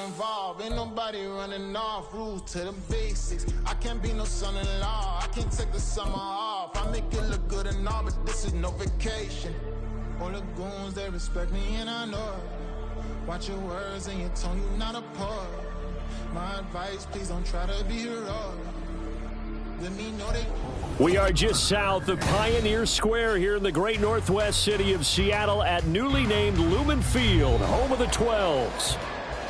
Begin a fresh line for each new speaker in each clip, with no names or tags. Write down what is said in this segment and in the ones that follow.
involved. Ain't nobody running off, rules to the basics. I can't be no son-in-law, I can't take the summer off. I make it look good and all, but this is no vacation. All the goons, they respect me and I know it. Watch your words and your tone, you not a poet. My advice, please don't try to be heroic. Let me know they...
We are just south of Pioneer Square here in the great northwest city of Seattle at newly named Lumen Field, home of the 12s.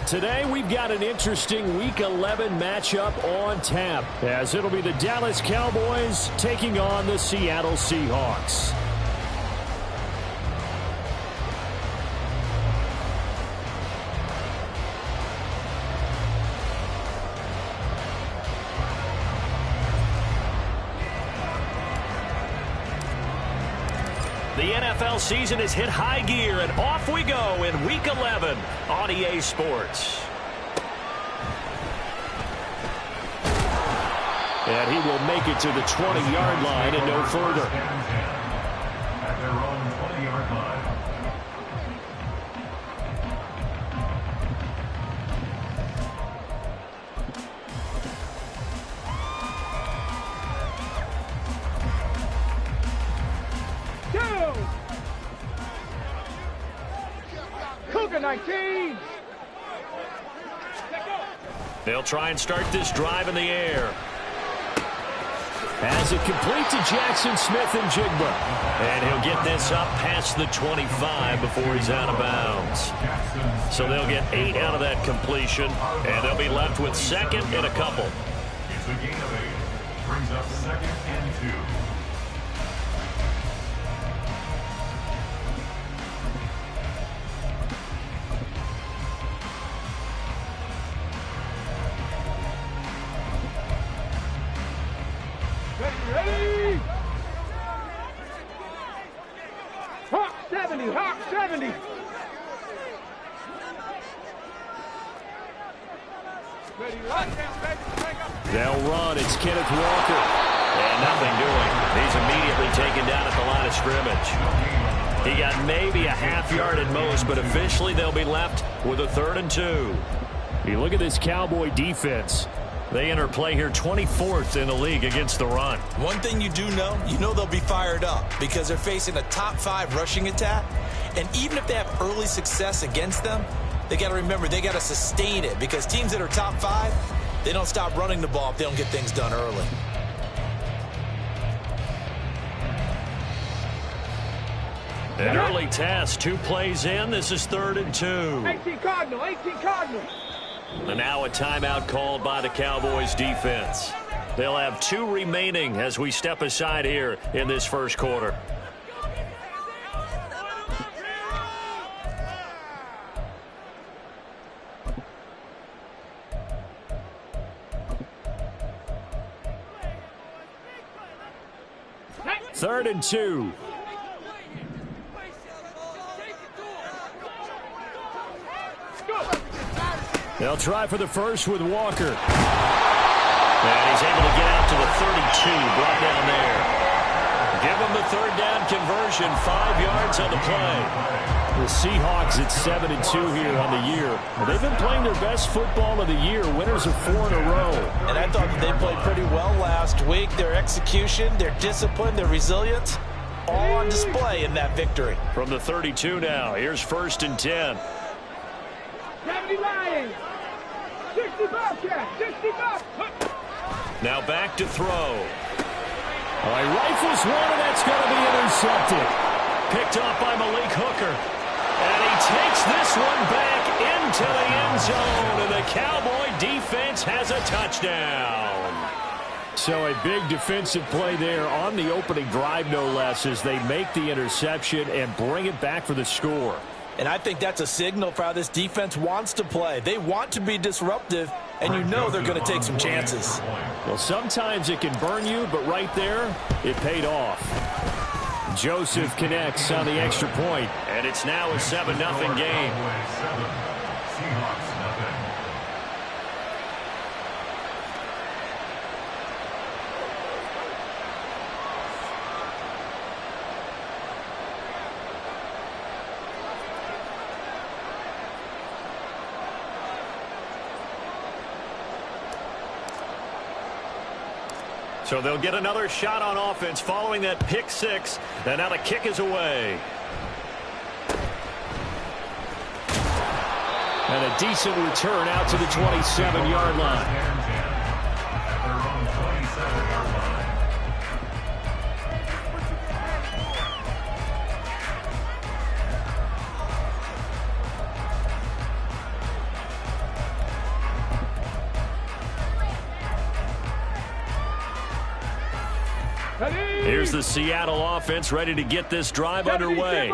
Today we've got an interesting Week 11 matchup on tap, as it'll be the Dallas Cowboys taking on the Seattle Seahawks. The NFL season has hit high gear, and off we go in Week 11 on EA Sports. And he will make it to the 20-yard line and no further.
At their own 20-yard line.
Cougar 19.
They'll try and start this drive in the air. As it complete to Jackson Smith-Njigba. And he'll get this up past the 25 before he's out of bounds. So they'll get 8 out of that completion, and they'll be left with second and a couple.
It's a gain of 8. Brings up second and 2.
Ready? Hawk 70, Hawk 70. Ready,
They'll run. It's Kenneth Walker. And nothing doing. He's immediately taken down at the line of scrimmage. He got maybe a half yard at most, but officially they'll be left with a 3rd and 2. You look at this Cowboy defense. They enter play here 24th in the league against the run.
One thing you do know, they'll be fired up because they're facing a top 5 rushing attack. And even if they have early success against them, they got to remember they got to sustain it because teams that are top 5, they don't stop running the ball if they don't get things done early.
An early test, 2 plays in. This is 3rd and 2.
18 Cardinal, 18 Cardinal.
And now a timeout called by the Cowboys defense. They'll have 2 remaining as we step aside here in this first quarter. Third and 2. They'll try for the first with Walker. And he's able to get out to the 32, brought down there. Give him the 3rd down conversion, 5 yards on the play. The Seahawks at 7-2 here on the year. They've been playing their best football of the year, winners of 4 in a row.
And I thought that they played pretty well last week. Their execution, their discipline, their resilience, all on display in that victory.
From the 32 now, here's 1st and 10.
70 Lions. 60 Bobcat, 60 Bobcat.
Now back to throw. All right, rifles one, and that's going to be intercepted. Picked off by Malik Hooker. And he takes this one back into the end zone, and the Cowboy defense has a touchdown. So a big defensive play there on the opening drive, no less, as they make the interception and bring it back for the score.
And I think that's a signal for how this defense wants to play. They want to be disruptive, and they're going to take some chances.
Well, sometimes it can burn you, but right there, it paid off. Joseph connects on the extra point, and it's now a 7-0 game.
Seahawks nothing.
So they'll get another shot on offense following that pick six. And now the kick is away. And a decent return out to the 27-yard line.
At their own 27-yard line.
Here's the Seattle offense ready to get this drive underway.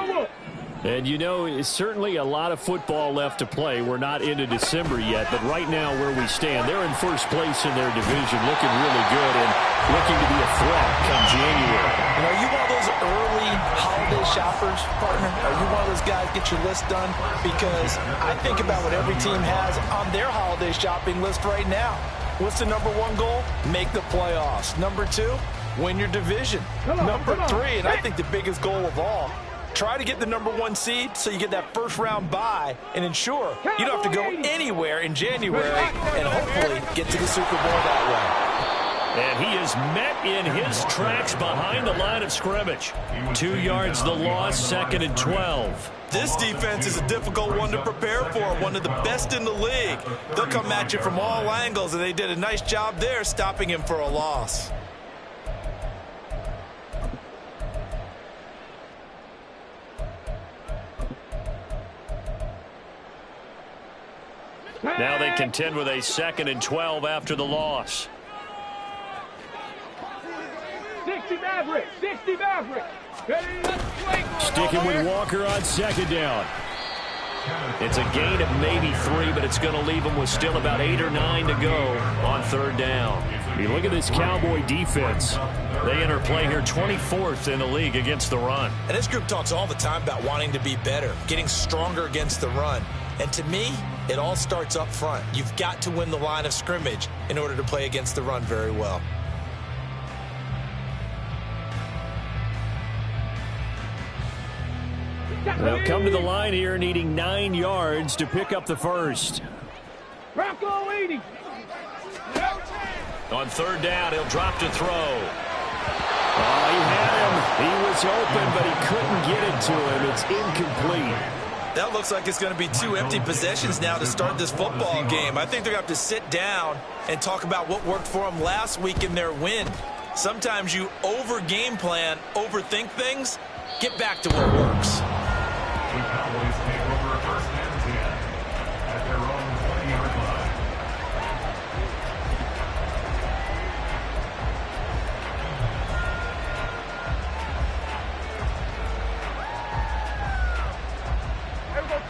And, you know, it's certainly a lot of football left to play. We're not into December yet, but right now where we stand, they're in first place in their division, looking really good and looking to be a threat come January.
And are you one of those early holiday shoppers, partner? Are you one of those guys get your list done? Because I think about what every team has on their holiday shopping list right now. What's the number one goal? Make the playoffs. Number two, win your division. Number three, and I think the biggest goal of all, try to get the number one seed so you get that first round bye and ensure you don't have to go anywhere in January and hopefully get to the Super Bowl that way.
And he is met in his tracks behind the line of scrimmage. 2 yards the loss, 2nd and 12.
This defense is a difficult one to prepare for, one of the best in the league. They'll come at you from all angles, and they did a nice job there stopping him for a loss.
Now they contend with a 2nd and 12 after the loss.
60 Maverick, 60 Maverick.
Sticking with Walker on 2nd down. It's a gain of maybe 3, but it's going to leave them with still about 8 or 9 to go on 3rd down. You look at this Cowboy defense. They enter play here 24th in the league against the run.
And this group talks all the time about wanting to be better, getting stronger against the run. And to me, it all starts up front. You've got to win the line of scrimmage in order to play against the run very well.
They'll come to the line here needing 9 yards to pick up the first.
Bronco 80.
On 3rd down, he'll drop to throw. Oh, he had him. He was open, but he couldn't get it to him. It's incomplete.
That looks like it's going to be 2 empty possessions now to start this football game. I think they're going to have to sit down and talk about what worked for them last week in their win. Sometimes you over-game plan, overthink things. Get back to what works.
The Cowboys take over 1st and 10 at their own 20-yard line.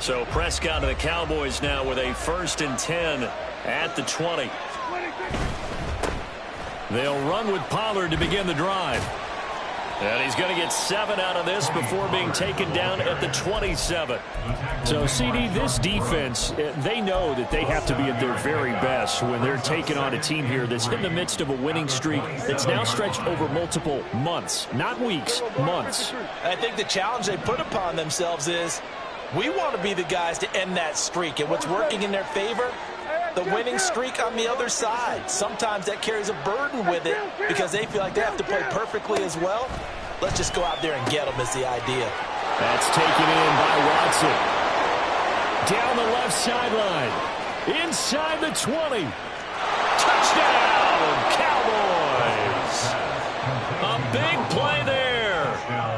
So Prescott and the Cowboys now with a 1st and 10 at the 20. They'll run with Pollard to begin the drive. And he's going to get 7 out of this before being taken down at the 27. So, CD, this defense, they know that they have to be at their very best when they're taking on a team here that's in the midst of a winning streak that's now stretched over multiple months, not weeks, months.
I think the challenge they put upon themselves is we want to be the guys to end that streak. And what's working in their favor? The winning streak on the other side. Sometimes that carries a burden with it because they feel like they have to play perfectly as well. Let's just go out there and get them is the idea.
That's taken in by Watson. Down the left sideline. Inside the 20. Touchdown, Cowboys. A big play there.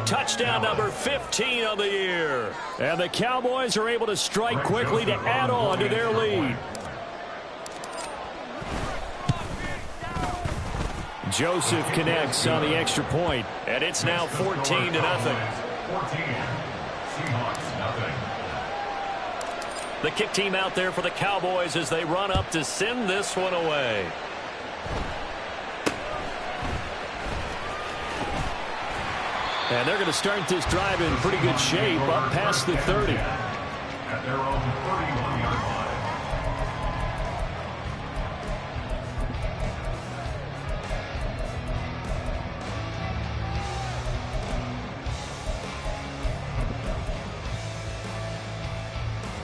Touchdown number 15 of the year. And the Cowboys are able to strike quickly to add on to their lead. Joseph connects on the extra point, and it's now 14-0.
14. Seahawks, nothing.
The kick team out there for the Cowboys as they run up to send this one away. And they're going to start this drive in pretty good shape up past the 30.
At their own 31-yard line.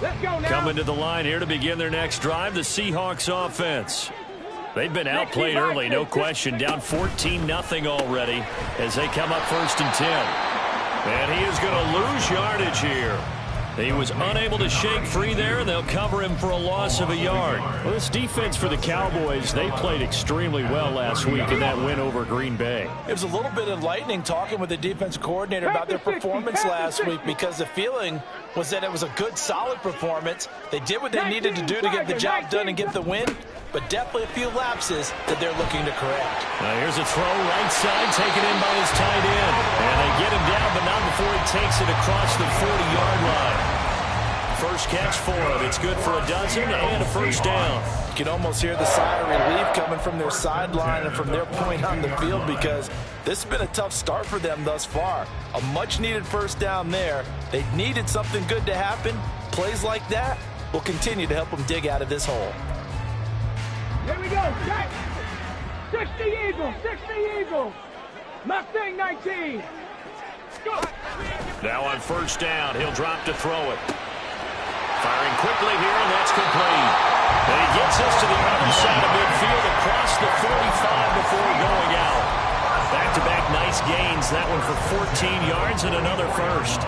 Let's go now.
Coming to the line here to begin their next drive, the Seahawks offense. They've been outplayed early, no question. Down 14-0 already as they come up 1st and 10. And he is going to lose yardage here. He was unable to shake free there, and they'll cover him for a loss of a yard. Well, this defense for the Cowboys, they played extremely well last week in that win over Green Bay.
It was a little bit enlightening talking with the defense coordinator about their performance last week, because the feeling was that it was a good, solid performance. They did what they needed to do to get the job done and get the win, but definitely a few lapses that they're looking to correct.
Now here's a throw, right side, taken in by his tight end. And they get him down, but not before he takes it across the 40-yard line. First catch for him. It's good for a dozen and a first down.
You can almost hear the sigh of relief coming from their sideline and from their point on the field, because this has been a tough start for them thus far. A much-needed first down there. They needed something good to happen. Plays like that will continue to help them dig out of this hole.
Here we go. 60 Eagles. 60 Eagles. Mustang 19. Go.
Now on first down, he'll drop to throw it. Firing quickly here, and that's complete. And he gets us to the other side of midfield across the 45 before going out. Back-to-back nice gains. That one for 14 yards and another first.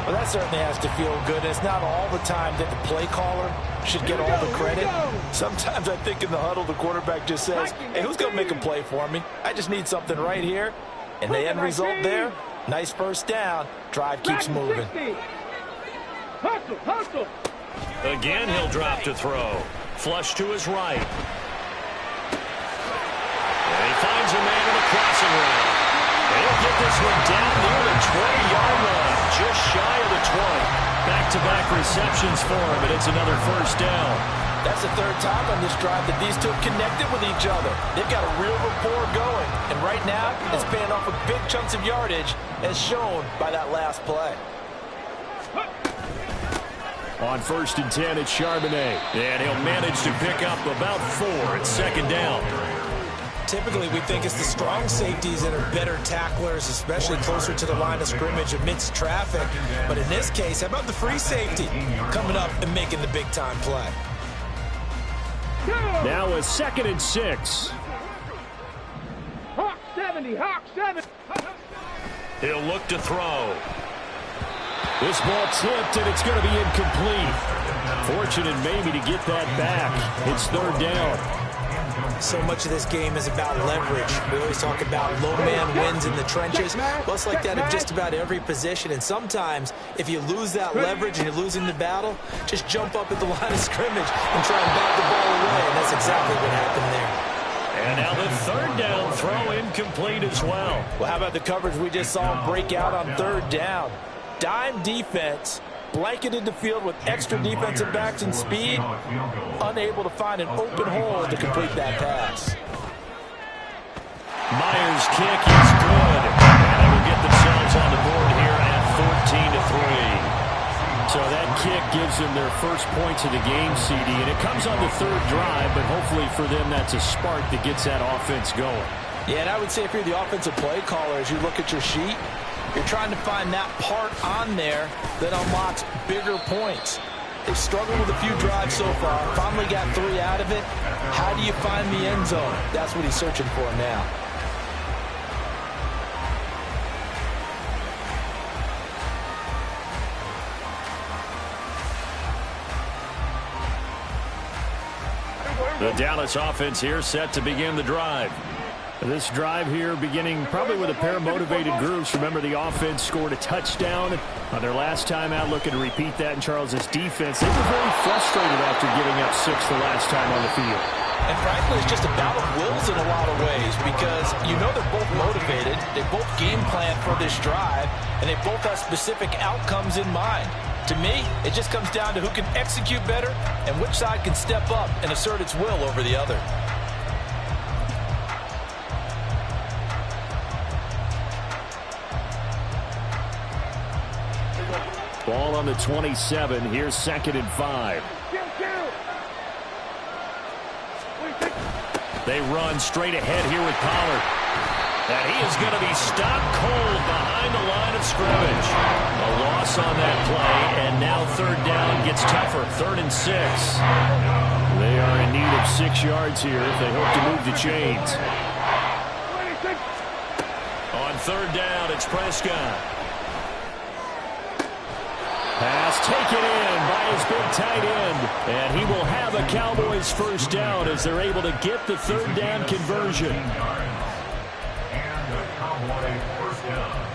Well, that certainly has to feel good. It's not all the time that the play caller should get all the credit. Sometimes I think in the huddle, the quarterback just says, hey, who's going to make a play for me? I just need something right here. And the end result there, nice first down. Drive keeps moving.
Hustle, hustle.
Again, he'll drop to throw. Flush to his right. And he finds a man in the crossing route. He'll get this one down near the 20-yard line, just shy of the 20. Back-to-back receptions for him, and it's another first down.
That's the third time on this drive that these two have connected with each other. They've got a real rapport going, and right now it's paying off with big chunks of yardage, as shown by that last play.
On 1st and 10, it's Charbonnet, and he'll manage to pick up about 4 at second down.
Typically, we think it's the strong safeties that are better tacklers, especially closer to the line of scrimmage amidst traffic. But in this case, how about the free safety coming up and making the big-time play?
Now a 2nd and 6.
Hawk 70, Hawk 70.
He'll look to throw. This ball tipped, and it's going to be incomplete. Fortunate maybe to get that back. It's 3rd down.
So much of this game is about leverage. We always talk about low man wins in the trenches. Well, it's like that in just about every position. And sometimes, if you lose that leverage and you're losing the battle, just jump up at the line of scrimmage and try and bat the ball away. And that's exactly what happened there.
And now the 3rd down throw incomplete as well.
Well, how about the coverage we just saw break out on 3rd down? Dime defense, blanketed the field with extra defensive backs and speed, unable to find an open hole to complete that pass.
Myers' kick is good, and they will get themselves on the board here at 14-3. So that kick gives them their first points of the game, CD, and it comes on the 3rd drive, but hopefully for them that's a spark that gets that offense going.
Yeah, and I would say if you're the offensive play caller, as you look at your sheet, you're trying to find that part on there that unlocks bigger points. They've struggled with a few drives so far. Finally got 3 out of it. How do you find the end zone? That's what he's searching for now.
The Dallas offense here set to begin the drive. This drive here beginning probably with a pair of motivated groups. Remember, the offense scored a touchdown on their last time out, looking to repeat that in Charles' defense. They were very frustrated after giving up 6 the last time on the field.
And frankly, it's just a battle of wills in a lot of ways, because you know they're both motivated. They both game plan for this drive, and they both have specific outcomes in mind. To me, it just comes down to who can execute better and which side can step up and assert its will over the other.
Ball on the 27. Here's 2nd and 5. They run straight ahead here with Pollard. And he is going to be stopped cold behind the line of scrimmage. A loss on that play, and now 3rd down gets tougher. 3rd and 6. They are in need of 6 yards here if they hope to move the chains.
26.
On third down, it's Prescott. Pass taken in by his big tight end. And he will have a Cowboys first down as they're able to get the third down conversion.
And the Cowboys first down.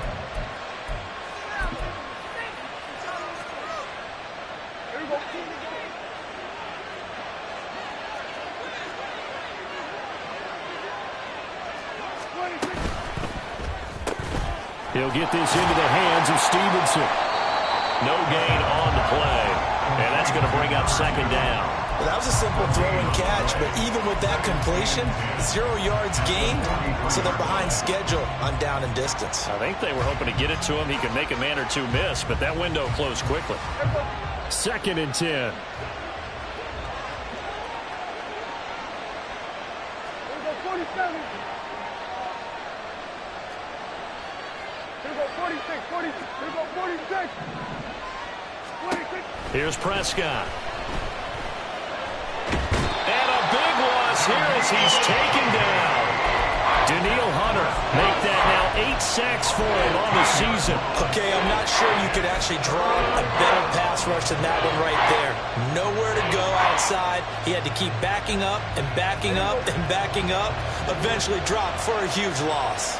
He'll get this into the hands of Stevenson. No gain on the play. And that's going to bring up second down.
Well, that was a simple throw and catch, but even with that completion, 0 yards gained, so they're behind schedule on down and distance.
I think they were hoping to get it to him. He could make a man or two miss, but that window closed quickly. Second and 10. Here's Prescott. And a big loss here as he's taken down. Danielle Hunter make that now 8 sacks for him on the season.
Okay, I'm not sure you could actually draw a better pass rush than that one right there. Nowhere to go outside. He had to keep backing up and backing up and backing up. Eventually dropped for a huge loss.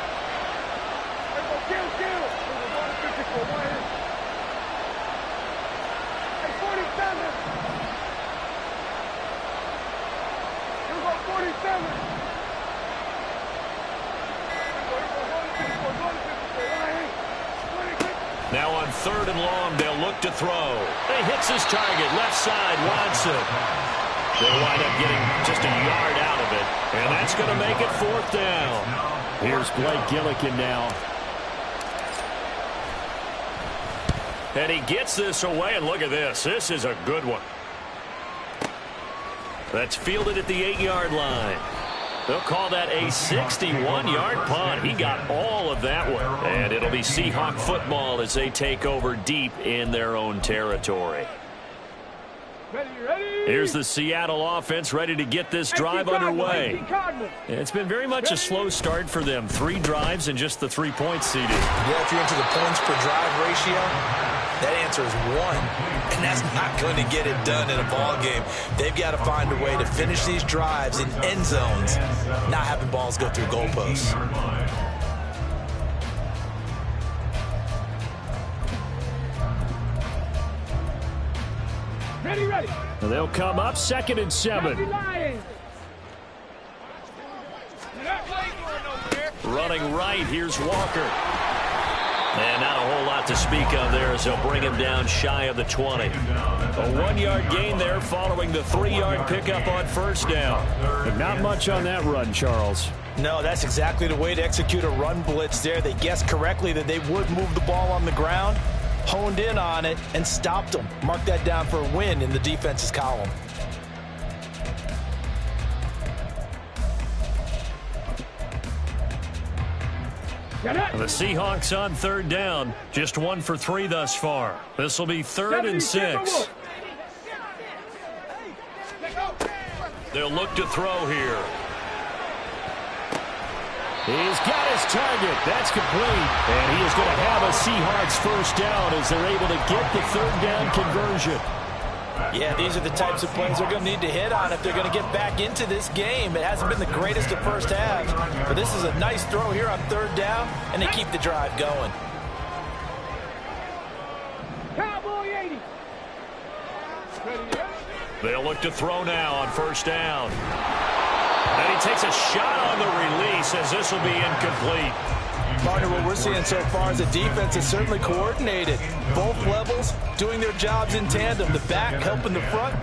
Now on third and long, they'll look to throw. He hits his target, left side, Watson. They wind up getting just a yard out of it, and that's going to make it fourth down. Here's Blake Gillikin now. And he gets this away, and look at this. This is a good one. That's fielded at the 8-yard line. They'll call that a 61-yard punt. He got all of that one. And it'll be Seahawk football as they take over deep in their own territory.
Ready.
Here's the Seattle offense ready to get this drive underway. It's been very much a slow start for them. 3 drives and just the 3 points seeded.
Yeah, if you're into the points per drive ratio, that answer is 1. And that's not going to get it done in a ball game. They've got to find a way to finish these drives in end zones, not having balls go through goalposts.
Ready.
They'll come up 2nd and 7. Running right, here's Walker. And not a whole lot to speak of there as they'll bring him down shy of the 20. A 1-yard gain there following the 3-yard pickup on first down. But not much on that run, Charles.
No, that's exactly the way to execute a run blitz there. They guessed correctly that they would move the ball on the ground, honed in on it, and stopped them. Mark that down for a win in the defense's column.
The Seahawks on third down. Just 1 for 3 thus far. This will be 3rd and 6. They'll look to throw here. He's got his target. That's complete. And he is going to have a Seahawks first down as they're able to get the third down conversion.
Yeah, these are the types of plays they're going to need to hit on if they're going to get back into this game. It hasn't been the greatest of first halves, but this is a nice throw here on third down, and they keep the drive going.
Cowboy 80.
They'll look to throw now on first down. And he takes a shot on the release as this will be incomplete.
Partner, what we're seeing so far is the defense is certainly coordinated. Both levels doing their jobs in tandem. The back helping the front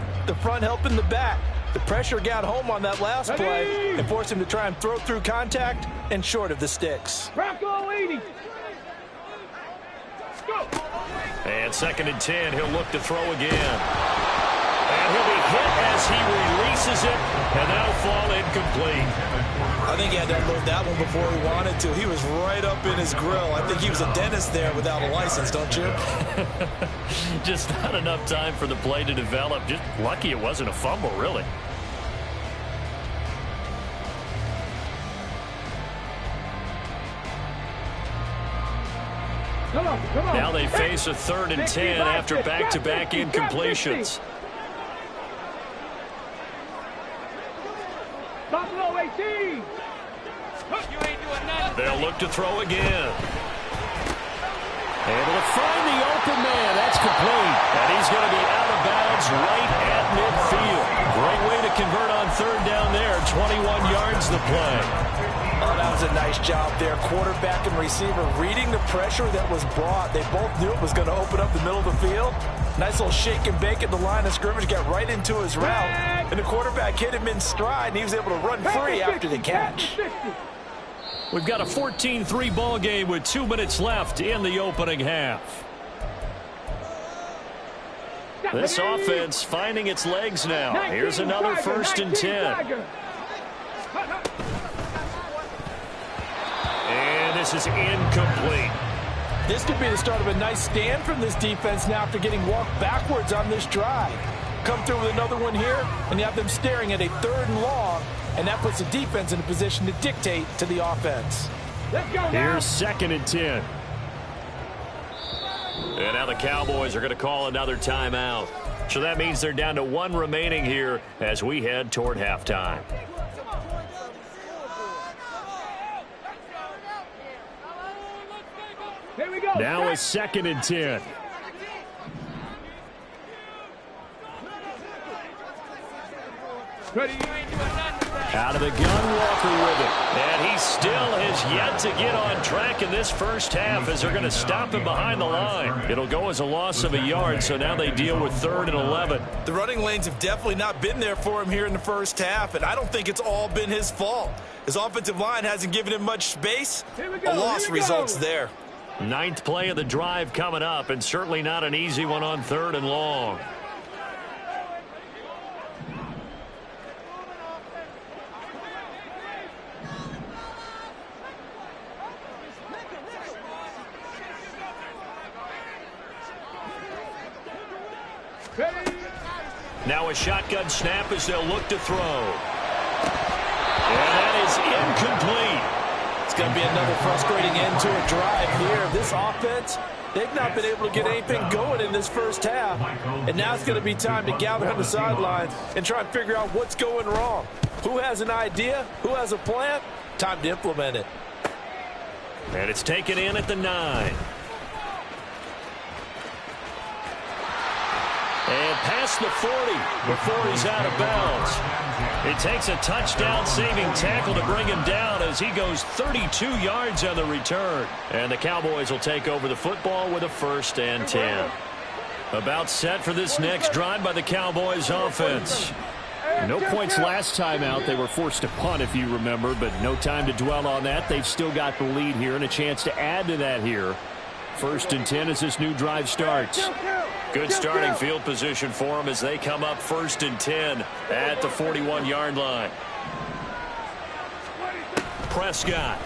helping the back. The pressure got home on that last play and forced him to try and throw through contact and short of the sticks.
Bronco 80. Go.
And 2nd and 10, he'll look to throw again. And he'll be hit as he releases it, and that'll fall incomplete.
I think he had to unload that one before he wanted to. He was right up in his grill. I think he was a dentist there without a license, don't you?
Just not enough time for the play to develop. Just lucky it wasn't a fumble, really.
Come on.
Now they face a 3rd and 10 after back-to-back incompletions.
Buffalo 18.
They'll look to throw again. Able to find the open man. That's complete. And he's going to be out of bounds right at midfield. Great way to convert on 3rd down there. 21 yards the play.
Oh, that was a nice job there. Quarterback and receiver reading the pressure that was brought. They both knew it was going to open up the middle of the field. Nice little shake and bake at the line of scrimmage. Got right into his route. And the quarterback hit him in stride, and he was able to run free after the catch.
We've got a 14-3 ball game with 2 minutes left in the opening half. This offense finding its legs now. Here's another 1st and 10. And this is incomplete.
This could be the start of a nice stand from this defense now after getting walked backwards on this drive. Come through with another one here, and you have them staring at a 3rd and long, and that puts the defense in a position to dictate to the offense.
Let's go.
Here's 2nd and 10. And now the Cowboys are going to call another timeout. So that means they're down to 1 remaining here as we head toward halftime.
Here we go.
Now a 2nd and 10.
Ready.
Out of the gun, Walker with it. And he still has yet to get on track in this first half as they're going to stop him behind the line. It'll go as a loss of a yard, so now they deal with 3rd and 11.
The running lanes have definitely not been there for him here in the first half, and I don't think it's all been his fault. His offensive line hasn't given him much space. A loss results there.
9th play of the drive coming up, and certainly not an easy one on 3rd and long. Now a shotgun snap as they'll look to throw. And that is incomplete.
It's going to be another frustrating end to a drive here. This offense, they've not been able to get anything going in this first half. And now it's going to be time to gather on the sidelines and try and figure out what's going wrong. Who has an idea? Who has a plan? Time to implement it.
And it's taken in at the 9. And past the 40 before he's out of bounds. It takes a touchdown-saving tackle to bring him down as he goes 32 yards on the return. And the Cowboys will take over the football with a 1st and 10. About set for this next drive by the Cowboys offense. No points last time out. They were forced to punt, if you remember, but no time to dwell on that. They've still got the lead here and a chance to add to that here. 1st and 10 as this new drive starts. Good starting field position for them as they come up 1st and 10 at the 41-yard line. Prescott.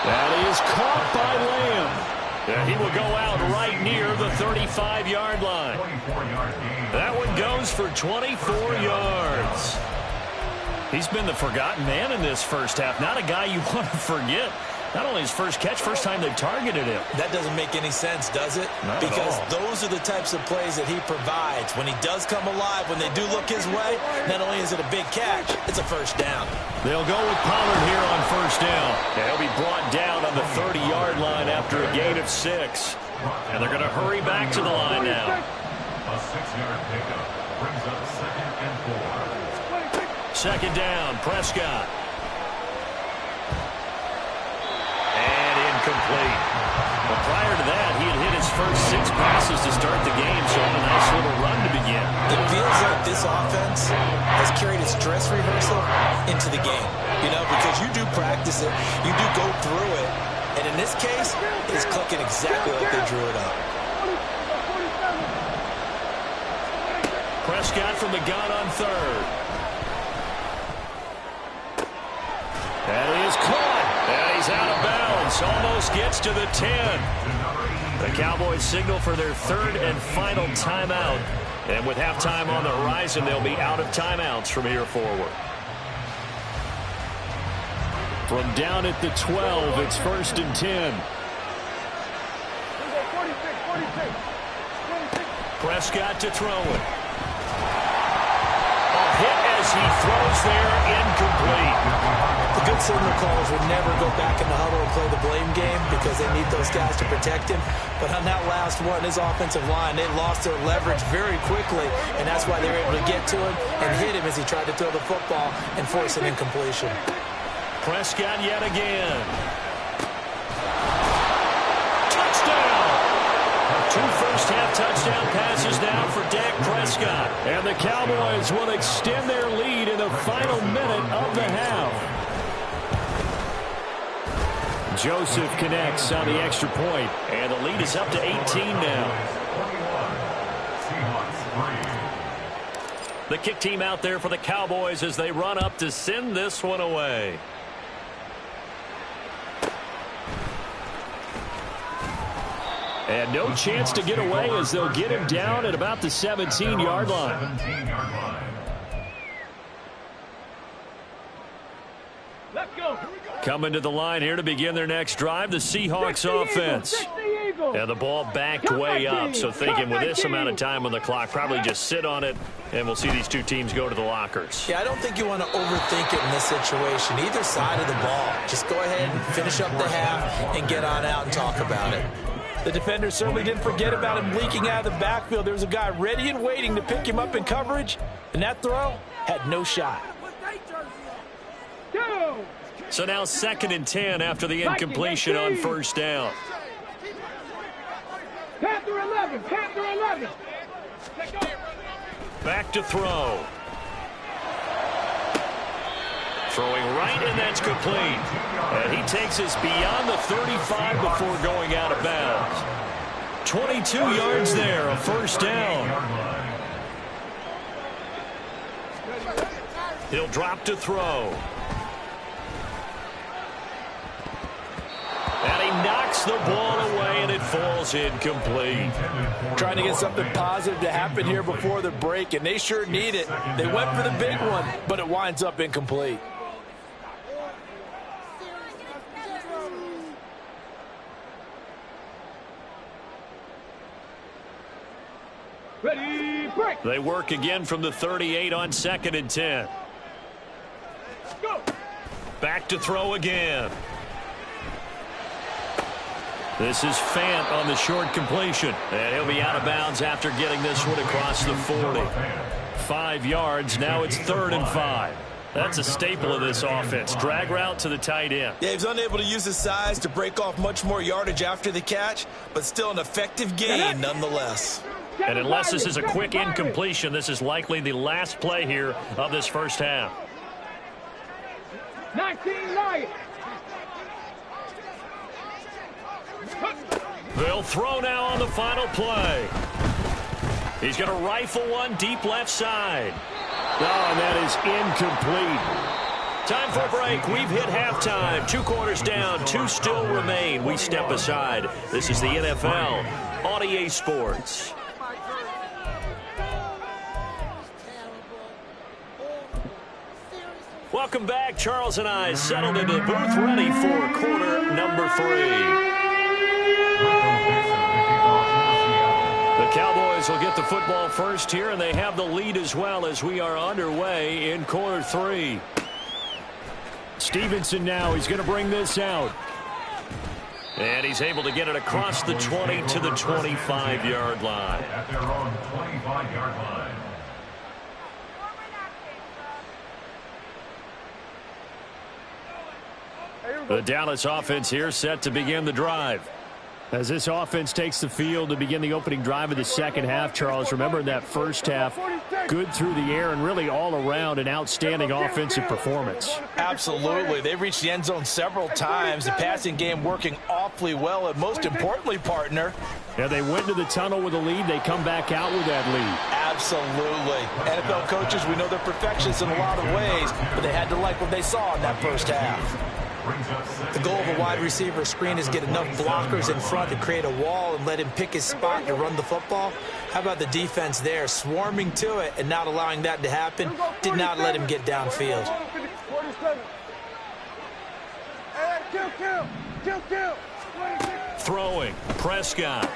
That is caught by Lamb. And he will go out right near the 35-yard line. That one goes for 24 yards. He's been the forgotten man in this first half. Not a guy you want to forget. Not only his first catch, first time they've targeted him.
That doesn't make any sense, does it?
Not
because
at all.
Those are the types of plays that he provides. When he does come alive, when they do look his way, not only is it a big catch, it's a 1st down.
They'll go with Pollard here on 1st down. And he'll be brought down on the 30-yard line after a gain of 6. And they're going to hurry back to the line now.
A 6-yard pickup brings up 2nd and 4.
2nd down, Prescott. Complete. But prior to that, he had hit his first 6 passes to start the game, so a nice little run to begin.
It feels like this offense has carried its dress rehearsal into the game. You know, because you do practice it, you do go through it, and in this case, it is clicking exactly like they drew it up.
Prescott from the gun on 3rd. That is caught. And he's out of bounds. Almost gets to the 10. The Cowboys signal for their 3rd and final timeout. And with halftime on the horizon, they'll be out of timeouts from here forward. From down at the 12, it's 1st and 10.
46.
Prescott to throw it. A hit as he throws there, incomplete.
The good signal callers would never go back in the huddle and play the blame game because they need those guys to protect him. But on that last one, his offensive line, they lost their leverage very quickly, and that's why they were able to get to him and hit him as he tried to throw the football and force an incompletion.
Prescott yet again. Touchdown! 2 first-half touchdown passes now for Dak Prescott. And the Cowboys will extend their lead in the final minute of the half. Joseph connects on the extra point, and the lead is up to 18 now. The kick team out there for the Cowboys as they run up to send this one away. And no chance to get away as they'll get him down at about the 17-yard line.
Let's go.
Coming to the line here to begin their next drive, the Seahawks offense. And the ball backed way up, so thinking with this amount of time on the clock, probably just sit on it, and we'll see these two teams go to the lockers.
Yeah, I don't think you want to overthink it in this situation. Either side of the ball. Just go ahead and finish up the half and get on out and talk about it. The defender certainly didn't forget about him leaking out of the backfield. There was a guy ready and waiting to pick him up in coverage, and that throw had no shot.
So now 2nd and 10 after the incompletion on first down.
Panther 11.
Back to throw. Throwing right, and that's complete. And he takes us beyond the 35 before going out of bounds. 22 yards there, a first down. He'll drop to throw. And he knocks the ball away, and it falls incomplete.
Trying to get something positive to happen here before the break, and they sure need it. They went for the big one, but it winds up incomplete.
Ready, break.
They work again from the 38 on 2nd and 10.
Go.
Back to throw again. This is Fant on the short completion. And he'll be out of bounds after getting this one across the 40. 5 yards. Now it's 3rd and 5. That's a staple of this offense. Drag route to the tight end.
Yeah, he's unable to use his size to break off much more yardage after the catch, but still an effective gain nonetheless.
And unless this is a quick incompletion, this is likely the last play here of this first half.
19 Lions.
They'll throw now on the final play. He's going to rifle one deep left side. Oh, and that is incomplete. Time for a break. We've hit halftime. 2 quarters down. 2 still remain. We step aside. This is the NFL on EA Sports. Welcome back. Charles and I settled into the booth ready for quarter number 3. The Cowboys will get the football first here, and they have the lead as well as we are underway in quarter 3. Stevenson now, he's going to bring this out. And he's able to get it across the 20 to the 25-yard line.
At their own 25-yard line.
The Dallas offense here set to begin the drive. As this offense takes the field to begin the opening drive of the second half, Charles, remember in that first half, good through the air and really all around an outstanding offensive performance.
Absolutely. They reached the end zone several times. The passing game working awfully well, and most importantly, partner.
Yeah, they went to the tunnel with a lead. They come back out with that lead.
Absolutely. NFL coaches, we know they're perfectionists in a lot of ways, but they had to like what they saw in that first half. The goal of a wide receiver screen is get enough blockers in front to create a wall and let him pick his spot to run the football. How about the defense there, swarming to it and not allowing that to happen? Did not let him get downfield.
Kill.
Throwing, Prescott.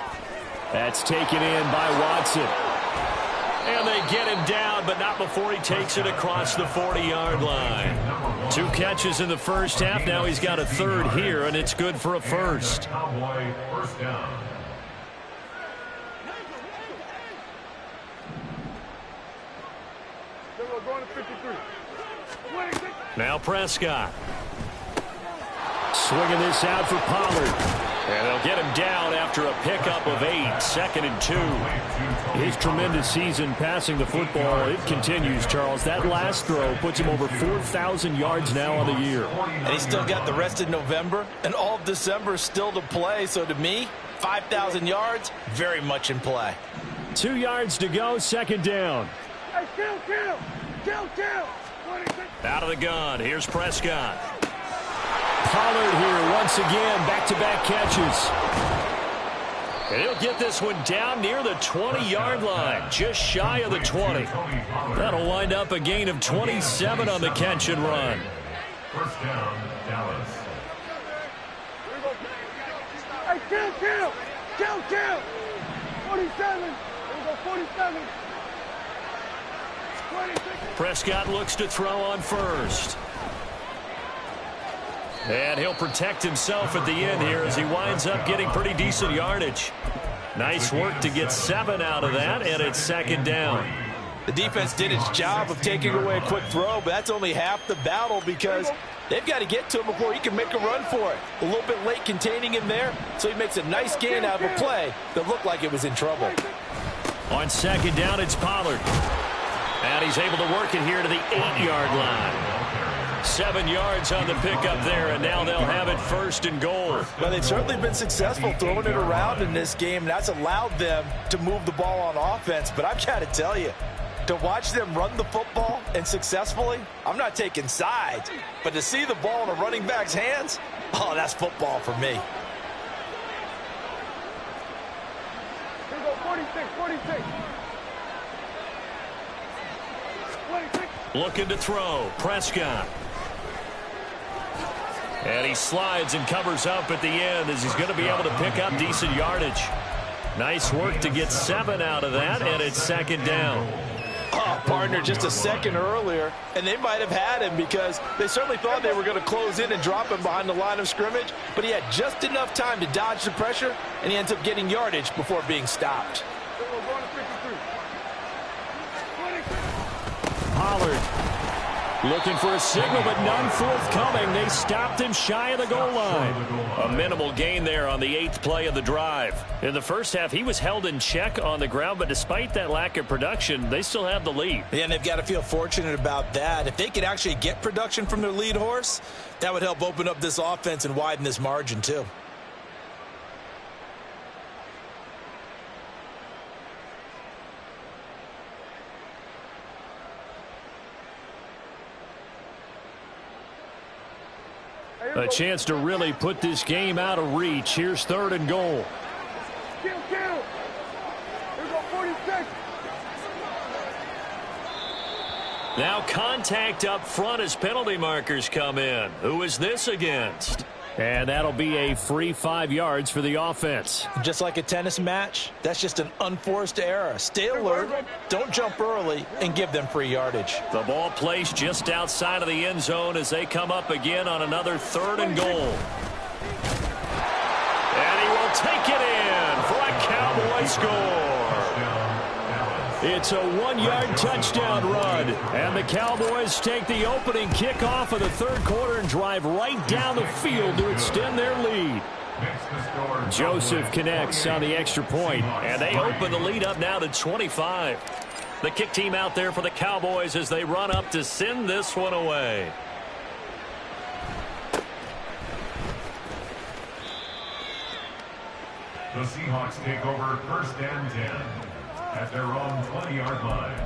That's taken in by Watson. And they get him down, but not before he takes it across the 40-yard line. 2 catches in the first half. Now he's got a third here, and it's good for a first.
Cowboy first down.
Going to 53.
Now Prescott. Swinging this out for Pollard. And they'll get him down after a pickup of 8, 2nd and 2. His tremendous season passing the football, it continues, Charles. That last throw puts him over 4,000 yards now on the year.
And he's still got the rest of November and all of December still to play. So to me, 5,000 yards, very much in play.
2 yards to go, 2nd down.
Hey, kill. 26.
Out of the gun, here's Prescott. Pollard here once again, back-to-back catches. And he'll get this one down near the 20-yard line, just shy of the 20. That'll wind up a gain of 27 on the catch and run.
First down, Dallas.
Hey, kill. 47. Here we go, 47. 26.
Prescott looks to throw on first. And he'll protect himself at the end here as he winds up getting pretty decent yardage. Nice work to get 7 out of that, and it's 2nd down.
The defense did its job of taking away a quick throw, but that's only half the battle because they've got to get to him before he can make a run for it. A little bit late containing him there, so he makes a nice gain out of a play that looked like it was in trouble.
On 2nd down, it's Pollard. And he's able to work it here to the 8-yard line. 7 yards on the pickup there, and now they'll have it 1st and goal.
Well, they've certainly been successful throwing it around in this game, and that's allowed them to move the ball on offense. But I've got to tell you, to watch them run the football and successfully, I'm not taking sides, but to see the ball in a running back's hands, oh, that's football for me.
Here we go, 46. 26.
Looking to throw, Prescott. And he slides and covers up at the end as he's going to be able to pick up decent yardage. Nice work to get 7 out of that, and it's 2nd down.
Oh, partner, just a second earlier, and they might have had him because they certainly thought they were going to close in and drop him behind the line of scrimmage, but he had just enough time to dodge the pressure, and he ends up getting yardage before being stopped.
Here we go, going to 53. 26.
Pollard looking for a signal, but none forthcoming. They stopped him shy of the goal line. A minimal gain there on the 8th play of the drive. In the first half, he was held in check on the ground, but despite that lack of production, they still have the lead.
Yeah, and they've got to feel fortunate about that. If they could actually get production from their lead horse, that would help open up this offense and widen this margin too.
A chance to really put this game out of reach. Here's 3rd and goal.
Kill. Here we go, 46.
Now contact up front as penalty markers come in. Who is this against? And that'll be a free 5 yards for the offense.
Just like a tennis match, that's just an unforced error. Stay alert, don't jump early, and give them free yardage.
The ball placed just outside of the end zone as they come up again on another 3rd and goal. And he will take it in for a Cowboy score. It's a 1-yard touchdown run, and the Cowboys take the opening kickoff of the 3rd quarter and drive right down the field to extend their lead. Joseph connects on the extra point, and they open the lead up now to 25. The kick team out there for the Cowboys as they run up to send this one away.
The Seahawks take over 1st and 10 at their own 20-yard line.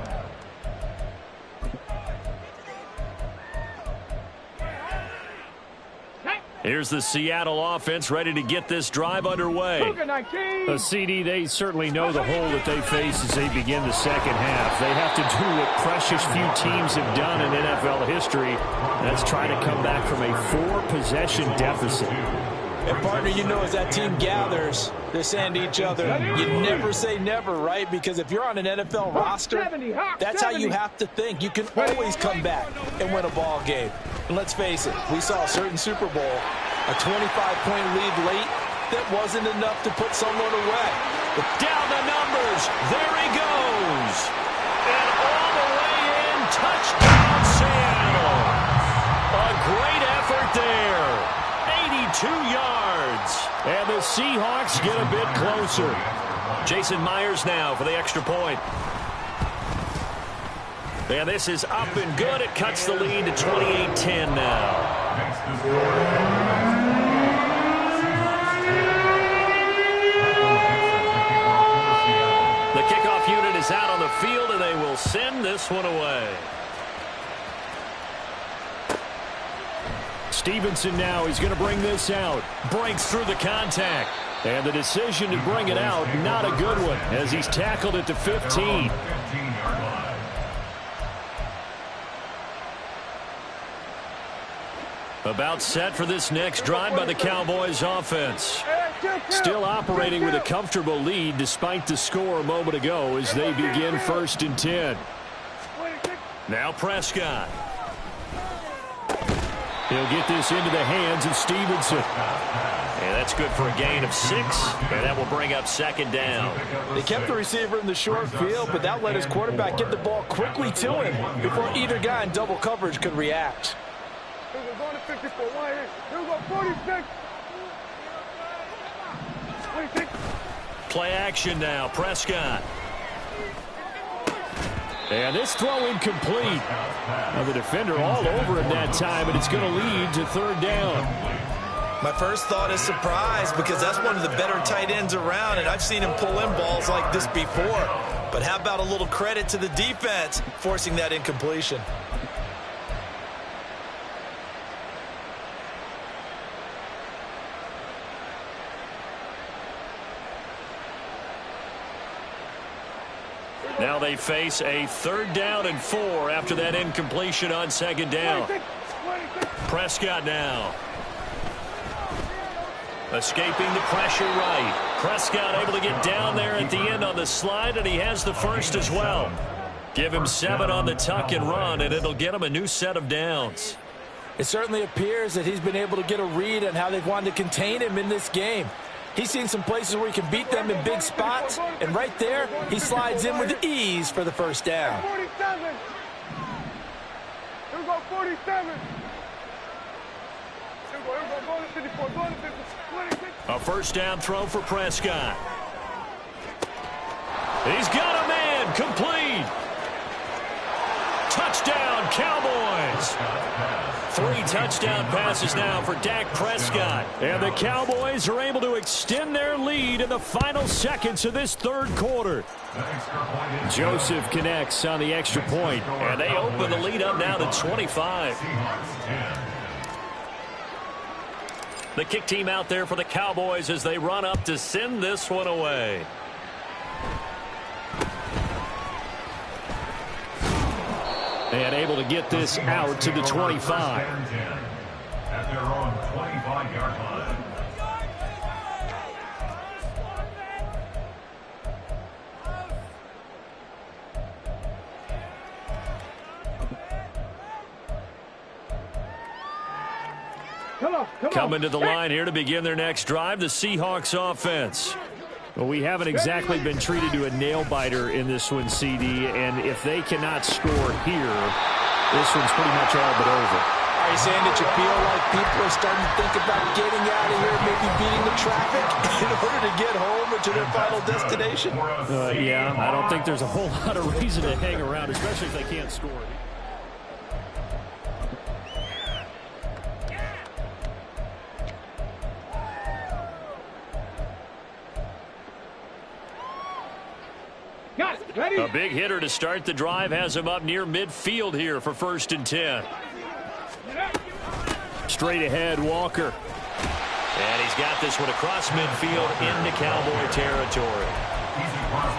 Here's the Seattle offense ready to get this drive underway.
A
CD, they certainly know the hole that they face as they begin the second half. They have to do what precious few teams have done in NFL history. That's try to come back from a 4-possession deficit.
And, partner, you know, as that team gathers, they're saying to each other, you never say never, right? Because if you're on an NFL roster, that's how you have to think. You can always come back and win a ball game. And let's face it, we saw a certain Super Bowl, a 25-point lead late that wasn't enough to put someone away.
Down the numbers. There he goes. And all the way in. Touchdown, Seattle. A great effort there. 82 yards. And the Seahawks get a bit closer. Jason Myers now for the extra point. And this is up and good. It cuts the lead to 28-10 now. Is out on the field, and they will send this one away. Stevenson now, he's going to bring this out. Breaks through the contact. And the decision to bring it out, not a good one, as he's tackled it to 15. About set for this next drive by the Cowboys offense. Still operating with a comfortable lead despite the score a moment ago as they begin 1st and 10. Now Prescott. He'll get this into the hands of Stevenson. And that's good for a gain of 6. And that will bring up 2nd down.
They kept the receiver in the short field, but that let his quarterback get the ball quickly to him before either guy in double coverage could react.
Here we go, going to 54. Here we go, 46. 26.
Play action now, Prescott. And this throw incomplete. Now the defender all over him that time, and it's going to lead to 3rd down.
My first thought is surprise, because that's one of the better tight ends around, and I've seen him pull in balls like this before. But how about a little credit to the defense forcing that incompletion?
Now they face a 3rd down and 4 after that incompletion on 2nd down. Prescott now. Escaping the pressure right. Prescott able to get down there at the end on the slide, and he has the first as well. Give him 7 on the tuck and run, and it'll get him a new set of downs.
It certainly appears that he's been able to get a read on how they've wanted to contain him in this game. He's seen some places where he can beat them in big spots, and right there, he slides in with ease for the 1st down.
47. Here we go, 47. Here we go, going to 54, going to 50, 26.
A 1st down throw for Prescott. He's got a man, complete. Touchdown, Cowboys. 3 touchdown passes now for Dak Prescott. And the Cowboys are able to extend their lead in the final seconds of this 3rd quarter. Joseph connects on the extra point, and they open the lead up now to 25. The kick team out there for the Cowboys as they run up to send this one away. And able to get this out to the 25.
At their own 25-yard line.
Coming to the line here to begin their next drive, the Seahawks offense. Well, we haven't exactly been treated to a nail-biter in this one, CD, and if they cannot score here, this one's pretty much all but over.
Are you saying that you feel like people are starting to think about getting out of here, maybe beating the traffic in order to get home or to their final destination?
Yeah, I don't think there's a whole lot of reason to hang around, especially if they can't score. A big hitter to start the drive has him up near midfield here for 1st and 10. Straight ahead, Walker. And he's got this one across midfield into Cowboy territory.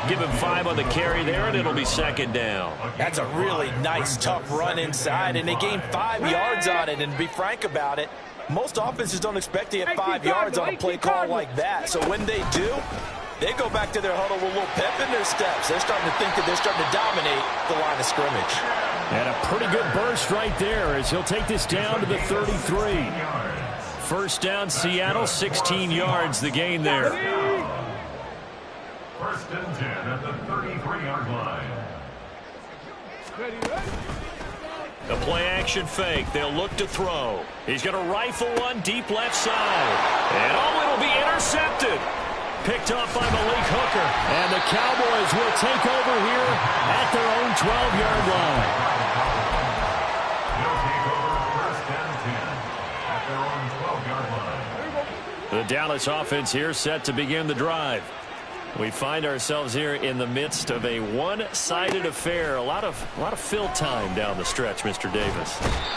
Give him 5 on the carry there, and it'll be second down.
That's a really nice, tough run inside, and they gained 5 yards on it. And to be frank about it, most offenses don't expect to get 5 yards on a play call like that. So when they do, they go back to their huddle with a little pep in their steps. They're starting to think that they're starting to dominate the line of scrimmage.
And a pretty good burst right there as he'll take this down to the 33. First down, Seattle, 16 yards the gain there.
First and 10 at the 33-yard line.
The play-action fake. They'll look to throw. He's going to rifle one deep left side. And it'll be intercepted. Picked off by Malik Hooker. And the Cowboys will take over here at their own 12-yard line.
They'll take over first and 10 at their own 12-yard line.
The Dallas offense here set to begin the drive. We find ourselves here in the midst of a one-sided affair. A lot of fill time down the stretch, Mr. Davis.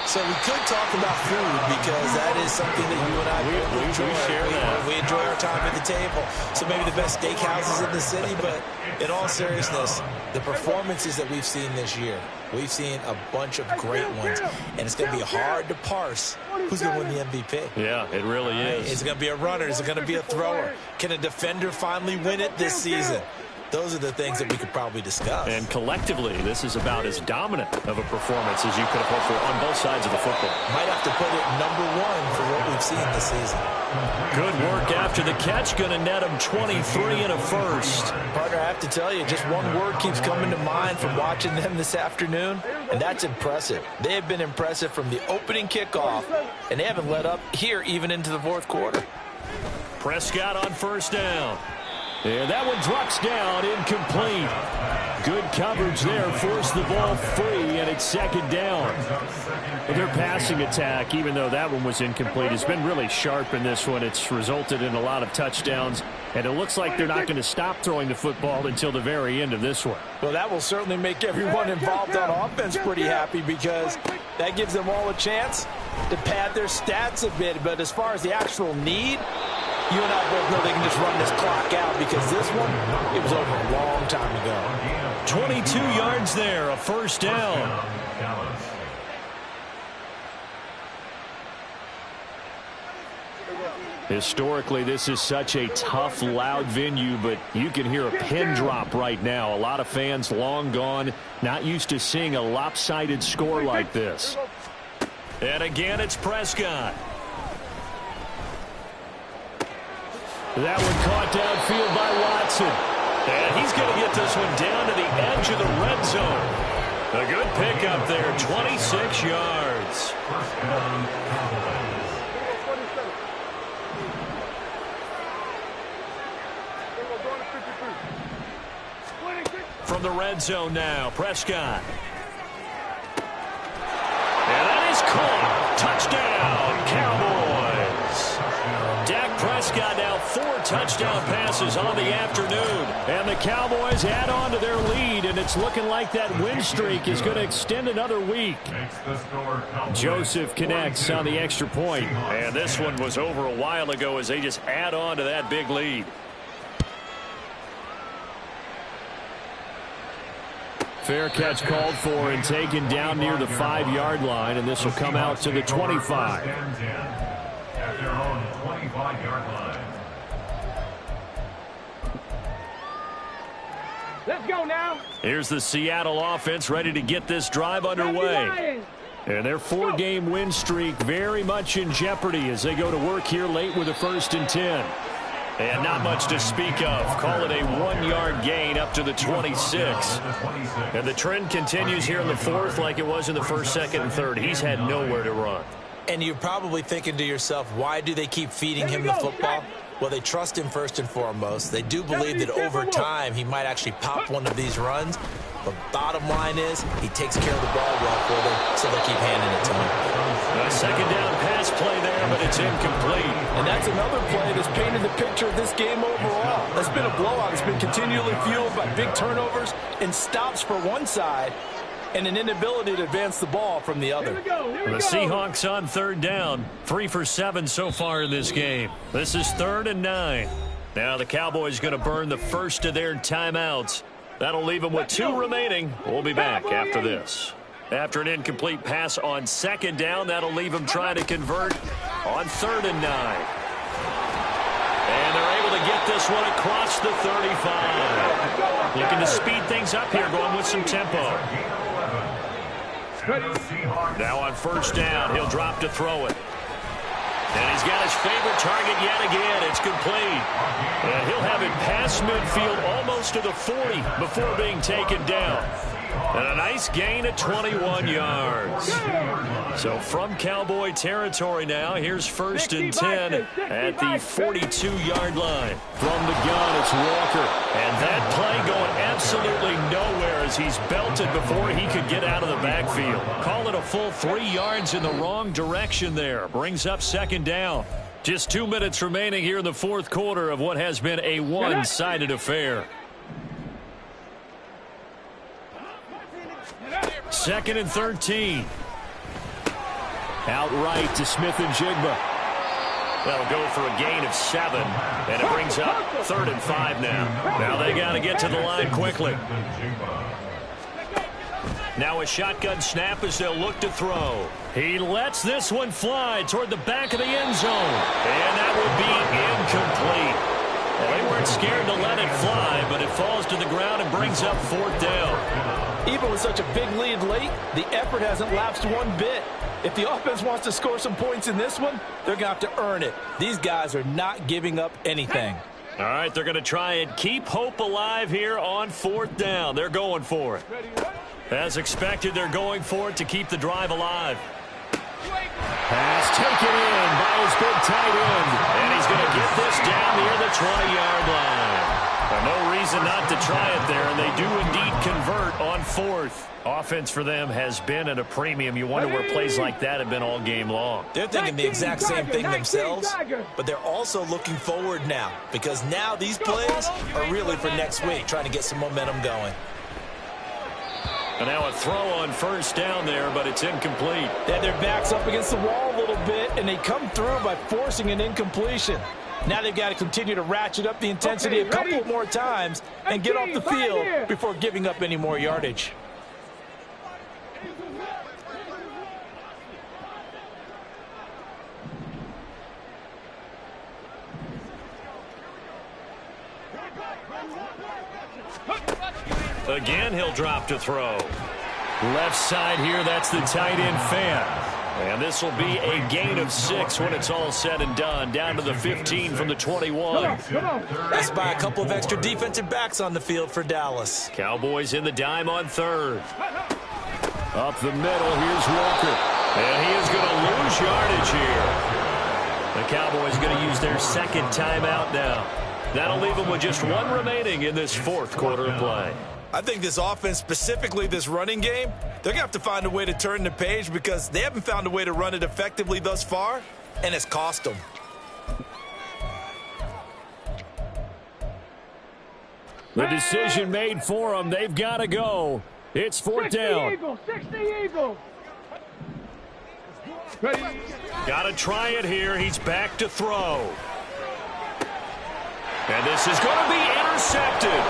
So we could talk about food because that is something that you and I enjoy. We enjoy our time at the table. So maybe the best steakhouses in the city, but in all seriousness, the performances that we've seen this year, we've seen a bunch of great ones, and it's going to be hard to parse who's going to win the MVP.
Yeah, it really is.
Is it going to be a runner? Is it going to be a thrower? Can a defender finally win it this season? Those are the things that we could probably discuss.
And collectively, this is about as dominant of a performance as you could have hoped for on both sides of the football.
Might have to put it #1 for what we've seen this season.
Good work after the catch. Going to net him 23 and a first.
Partner, I have to tell you, just one word keeps coming to mind from watching them this afternoon, and that's impressive. They have been impressive from the opening kickoff, and they haven't let up here even into the fourth quarter.
Prescott on first down. And that one drops down, incomplete. Good coverage there, forced the ball free, and it's second down. Their passing attack, even though that one was incomplete, has been really sharp in this one. It's resulted in a lot of touchdowns, and it looks like they're not going to stop throwing the football until the very end of this one.
Well, that will certainly make everyone involved on offense pretty happy because that gives them all a chance to pad their stats a bit. But as far as the actual need, you and I both know they can just run this clock out because this one, it was over a long time ago.
22 yards there, a first down. Historically, this is such a tough, loud venue, but you can hear a pin drop right now. A lot of fans long gone, not used to seeing a lopsided score like this. And again, it's Prescott. That one caught downfield by Watson. And he's going to get this one down to the edge of the red zone. A good pickup there, 26 yards. From the red zone now, Prescott. And that is caught. Touchdown, Cowboys. Dak Prescott now 4 touchdown passes on the afternoon. And the Cowboys add on to their lead, and it's looking like that win streak is going to extend another week. Joseph connects on the extra point. And this one was over a while ago as they just add on to that big lead. Fair catch called for and taken down near the 5-yard line, and this will come out to the 25.
At their own 25-yard line.
Let's go now.
Here's the Seattle offense ready to get this drive underway. And their 4-game win streak very much in jeopardy as they go to work here late with a 1st and 10. And not much to speak of. Call it a 1-yard gain up to the 26. And the trend continues here in the 4th like it was in the 1st, 2nd, and 3rd. He's had nowhere to run.
And you're probably thinking to yourself, why do they keep feeding him the football? Well, they trust him first and foremost. They do believe that over time he might actually pop one of these runs. But bottom line is he takes care of the ball well for them, so they'll keep handing it to him.
A second down pass play there, but it's incomplete.
And that's another play that's painted the picture of this game overall. It's been a blowout. It's been continually fueled by big turnovers and stops for one side and an inability to advance the ball from the other.
The Seahawks on third down. 3 for 7 so far in this game. This is 3rd and 9. Now the Cowboys going to burn the first of their timeouts. That'll leave them with 2 remaining. We'll be back after this. After an incomplete pass on 2nd down, that'll leave them trying to convert on 3rd and 9. And they're able to get this one across the 35. Looking to speed things up here, going with some tempo. Now on 1st down, he'll drop to throw it. And he's got his favorite target yet again. It's complete. And he'll have it past midfield almost to the 40 before being taken down. And a nice gain of 21 yards. So from Cowboy territory now, here's 1st and 10 at the 42-yard line. From the gun, it's Walker. And that play going absolutely nowhere as he's belted before he could get out of the backfield. Call it a full 3 yards in the wrong direction there. Brings up 2nd down. Just 2 minutes remaining here in the 4th quarter of what has been a one-sided affair. 2nd and 13. Outright to Smith-Njigba. That'll go for a gain of 7. And it brings up 3rd and 5 now. Now they got to get to the line quickly. Now a shotgun snap as they'll look to throw. He lets this one fly toward the back of the end zone. And that will be incomplete. Well, they weren't scared to let it fly, but it falls to the ground and brings up 4th down.
Even with such a big lead late, the effort hasn't lapsed one bit. If the offense wants to score some points in this one, they're going to have to earn it. These guys are not giving up anything.
All right, they're going to try and keep hope alive here on 4th down. They're going for it. As expected, they're going for it to keep the drive alive. Pass taken in by his big tight end. And he's going to get this down near the 20-yard line. Well, no reason not to try it there, and they do indeed convert on 4th. Offense for them has been at a premium. You wonder where plays like that have been all game long.
They're thinking the exact same thing themselves, but they're also looking forward now because now these plays are really for next week, trying to get some momentum going.
And now a throw on 1st down there, but it's incomplete.
They had their backs up against the wall a little bit, and they come through by forcing an incompletion. Now they've got to continue to ratchet up the intensity a couple more times and get off the field before giving up any more yardage.
Again, he'll drop to throw. Left side here, that's the tight end fan. And this will be a gain of 6 when it's all said and done. Down to the 15 from the 21.
That's by a couple of extra defensive backs on the field for Dallas.
Cowboys in the dime on 3rd. Up the middle, here's Walker. And he is going to lose yardage here. The Cowboys going to use their 2nd timeout now. That'll leave them with just 1 remaining in this 4th quarter of play.
I think this offense, specifically this running game, they're going to have to find a way to turn the page because they haven't found a way to run it effectively thus far, and it's cost them.
The decision made for them. They've got to go. It's 4th down.
60 Eagles.
Got to try it here. He's back to throw. And this is going to be intercepted.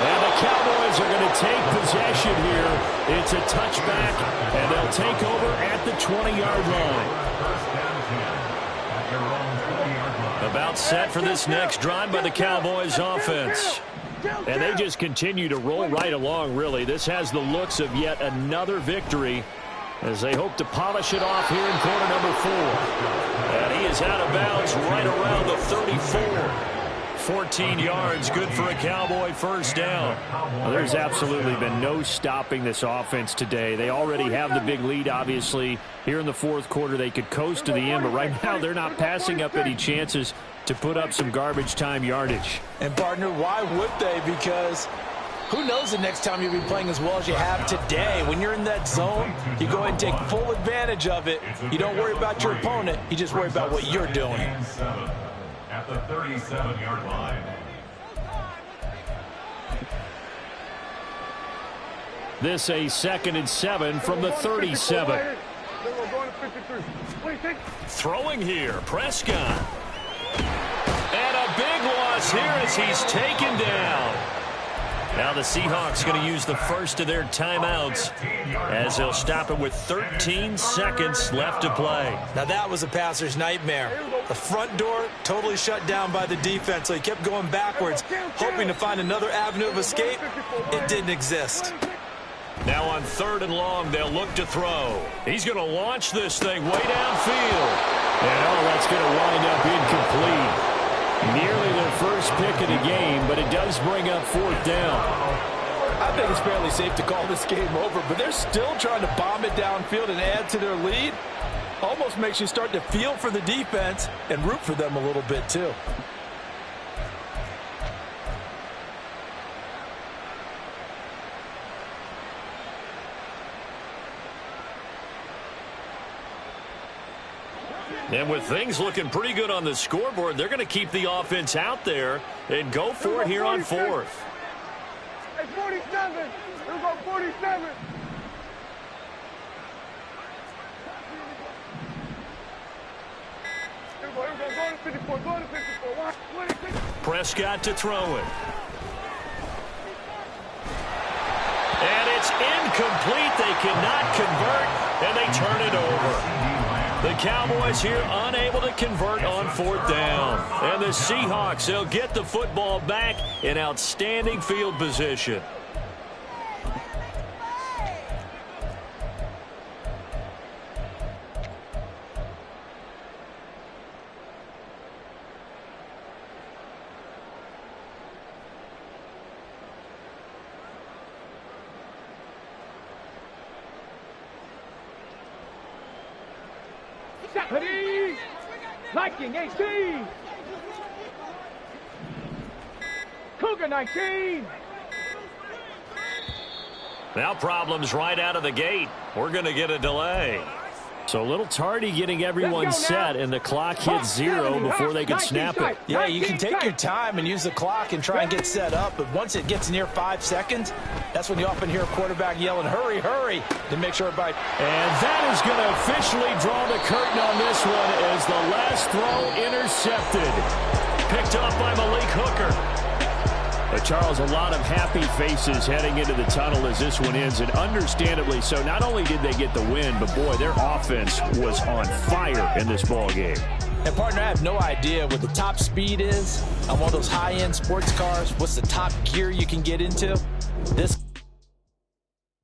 And the Cowboys are going to take possession here. It's a touchback, and they'll take over at the 20-yard line. About set for this next drive by the Cowboys offense. And they just continue to roll right along, really. This has the looks of yet another victory as they hope to polish it off here in quarter number 4. And he is out of bounds right around the 34. 14 yards, good for a Cowboy 1st down.
Well, there's absolutely been no stopping this offense today. They already have the big lead, obviously. Here in the 4th quarter, they could coast to the end, but right now they're not passing up any chances to put up some garbage time yardage.
And, partner, why would they? Because who knows the next time you'll be playing as well as you have today. When you're in that zone, you go ahead and take full advantage of it. You don't worry about your opponent. You just worry about what you're doing.
At the 37-yard line.
This a 2nd and 7 from the 37. Throwing here, Prescott. And a big loss here as he's taken down. Now the Seahawks going to use the first of their timeouts as they'll stop it with 13 seconds left to play.
Now that was a passer's nightmare. The front door totally shut down by the defense, so he kept going backwards, hoping to find another avenue of escape. It didn't exist.
Now on 3rd and long, they'll look to throw. He's going to launch this thing way downfield. And oh, that's going to wind up incomplete. Nearly their first pick of the game, but it does bring up 4th down.
I think it's fairly safe to call this game over, but they're still trying to bomb it downfield and add to their lead. Almost makes you start to feel for the defense and root for them a little bit too.
And with things looking pretty good on the scoreboard, they're going to keep the offense out there and go for it here on 4th.
Hey, 47. Here we go, 47. Here we go, go to 54, go to 54.
Prescott to throw it. And it's incomplete. They cannot convert, and they turn it over. The Cowboys here unable to convert on 4th down. And the Seahawks, they'll get the football back in outstanding field position.
Viking 18. Cougar 19.
Now problems right out of the gate. We're going to get a delay.
So a little tardy getting everyone set, and the clock hits 0 before they can snap it.
Yeah, you can take your time and use the clock and try and get set up, but once it gets near 5 seconds, that's when you often hear a quarterback yelling, hurry, hurry, to make sure everybody...
And that is going to officially draw the curtain on this one as the last throw intercepted.
Picked up by Malik Hooker.
But Charles, a lot of happy faces heading into the tunnel as this one ends, and understandably so. Not only did they get the win, but boy, their offense was on fire in this ball game.
And partner, I have no idea what the top speed is on one of those high-end sports cars. What's the top gear you can get into? This